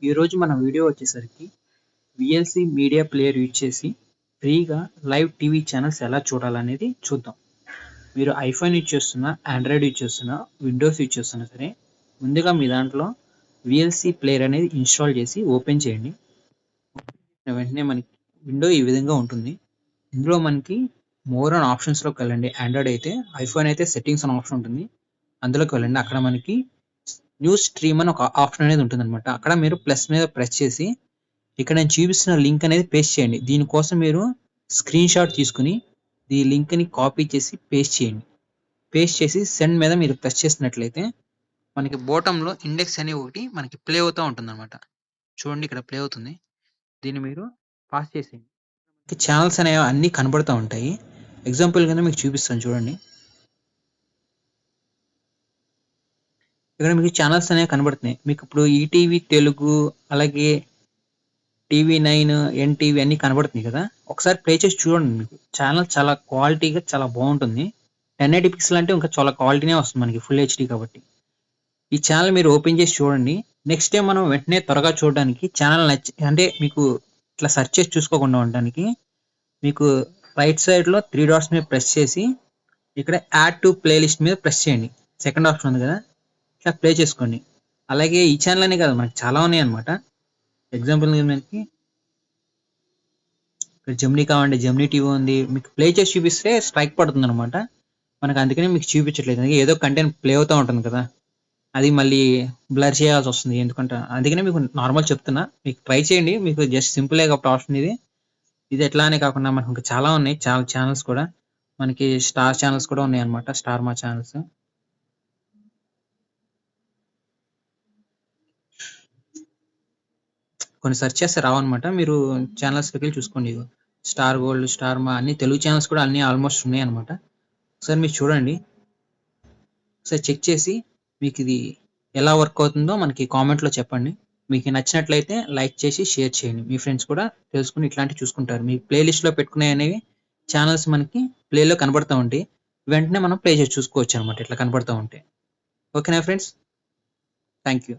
ఈరోజు మన వీడియో వచ్చేసరికి విఎల్సి మీడియా ప్లేయర్ యూజ్ చేసి ఫ్రీగా లైవ్ టీవీ ఛానల్స్ ఎలా చూడాలనేది చూద్దాం. మీరు ఐఫోన్ యూజ్ చేస్తున్నా, ఆండ్రాయిడ్ యూజ్ చేస్తున్నా, విండోస్ యూజ్ చేస్తున్నా సరే, ముందుగా మీ దాంట్లో విఎల్సి ప్లేయర్ అనేది ఇన్స్టాల్ చేసి ఓపెన్ చేయండి. వెంటనే మనకి విండో ఈ విధంగా ఉంటుంది. ఇందులో మనకి మోర్ ఆన్ ఆప్షన్స్లోకి వెళ్ళండి. ఆండ్రాయిడ్ అయితే, ఐఫోన్ అయితే సెట్టింగ్స్ అనే ఆప్షన్ ఉంటుంది. అందులోకి వెళ్ళండి. అక్కడ మనకి న్యూస్ స్ట్రీమ్ అని ఒక ఆప్షన్ అనేది ఉంటుందన్నమాట. అక్కడ మీరు ప్లస్ మీద ప్రెస్ చేసి ఇక్కడ నేను చూపిస్తున్న లింక్ అనేది పేస్ట్ చేయండి. దీనికోసం మీరు స్క్రీన్ షాట్ తీసుకుని ఈ లింక్ని కాపీ చేసి పేస్ట్ చేయండి. పేస్ట్ చేసి సెండ్ మీద మీరు ప్రెస్ చేసినట్లయితే మనకి బోటంలో ఇండెక్స్ అనే ఒకటి మనకి ప్లే అవుతూ ఉంటుందన్నమాట. చూడండి, ఇక్కడ ప్లే అవుతుంది. దీన్ని మీరు పాస్ చేసేయండి. ఛానల్స్ అనేవి అన్నీ కనబడుతూ ఉంటాయి. ఎగ్జాంపుల్ కింద మీకు చూపిస్తాను చూడండి. ఇక్కడ మీకు ఛానల్స్ అనేవి కనబడుతున్నాయి. మీకు ఇప్పుడు ఈటీవీ తెలుగు, అలాగే టీవీ9, ఎన్టీవీ అన్నీ కనబడుతున్నాయి కదా. ఒకసారి ప్లే చేసి చూడండి. మీకు ఛానల్ చాలా క్వాలిటీగా చాలా బాగుంటుంది. 1080 పిక్సెల్ అంటే ఇంకా చాలా క్వాలిటీనే వస్తుంది మనకి, ఫుల్ హెచ్డీ కాబట్టి. ఈ ఛానల్ మీరు ఓపెన్ చేసి చూడండి. నెక్స్ట్ టైం మనం వెంటనే త్వరగా చూడడానికి ఛానల్ అంటే మీకు ఇట్లా సెర్చ్ చేసి చూసుకోకుండా ఉండడానికి మీకు రైట్ సైడ్లో 3 డాట్స్ మీద ప్రెస్ చేసి ఇక్కడ యాడ్ టు ప్లేలిస్ట్ మీద ప్రెస్ చేయండి. సెకండ్ ఆప్షన్ ఉంది కదా, ఇట్లా ప్లే చేసుకోండి. అలాగే ఈ ఛానల్ అనే కాదు, మనకి చాలా ఉన్నాయి అనమాట. ఎగ్జాంపుల్ మనకి ఇక్కడ జెమినీ కావాలంటే జెమినీ టీవీ ఉంది. మీకు ప్లే చేసి చూపిస్తే స్ట్రైక్ పడుతుంది అనమాట. మనకు అందుకనే మీకు చూపించట్లేదు. ఏదో కంటెంట్ ప్లే అవుతూ ఉంటుంది కదా, అది మళ్ళీ బ్లర్ చేయాల్సి వస్తుంది. ఎందుకంటే అందుకనే మీకు నార్మల్ చెప్తున్నా, మీకు ట్రై చేయండి. మీకు జస్ట్ సింపులే కాబట్టి ఆప్షన్ ఇది ఎట్లా అనే కాకుండా మనకు ఇంకా చాలా ఉన్నాయి. చాలా ఛానల్స్ కూడా మనకి స్టార్ ఛానల్స్ కూడా ఉన్నాయి అనమాట. స్టార్ మా ఛానల్స్ కొన్ని సెర్చ్ చేస్తే రావన్నమాట. మీరు ఛానల్స్లోకి వెళ్ళి చూసుకోండి. స్టార్ గోల్డ్, స్టార్ మా అన్ని తెలుగు ఛానల్స్ కూడా అన్ని ఆల్మోస్ట్ ఉన్నాయి అనమాట. ఒకసారి మీరు చూడండి, ఒకసారి చెక్ చేసి మీకు ఇది ఎలా వర్క్ అవుతుందో మనకి కామెంట్లో చెప్పండి. మీకు నచ్చినట్లయితే లైక్ చేసి షేర్ చేయండి. మీ ఫ్రెండ్స్ కూడా తెలుసుకుని ఇట్లాంటివి చూసుకుంటారు. మీ ప్లేలిస్ట్లో పెట్టుకునే అనేవి ఛానల్స్ మనకి ప్లేలో కనబడుతూ ఉంటాయి. వెంటనే మనం ప్లే చేసి చూసుకోవచ్చు అనమాట, ఇట్లా కనబడుతూ ఉంటాయి. ఓకేనా ఫ్రెండ్స్, థ్యాంక్ యూ.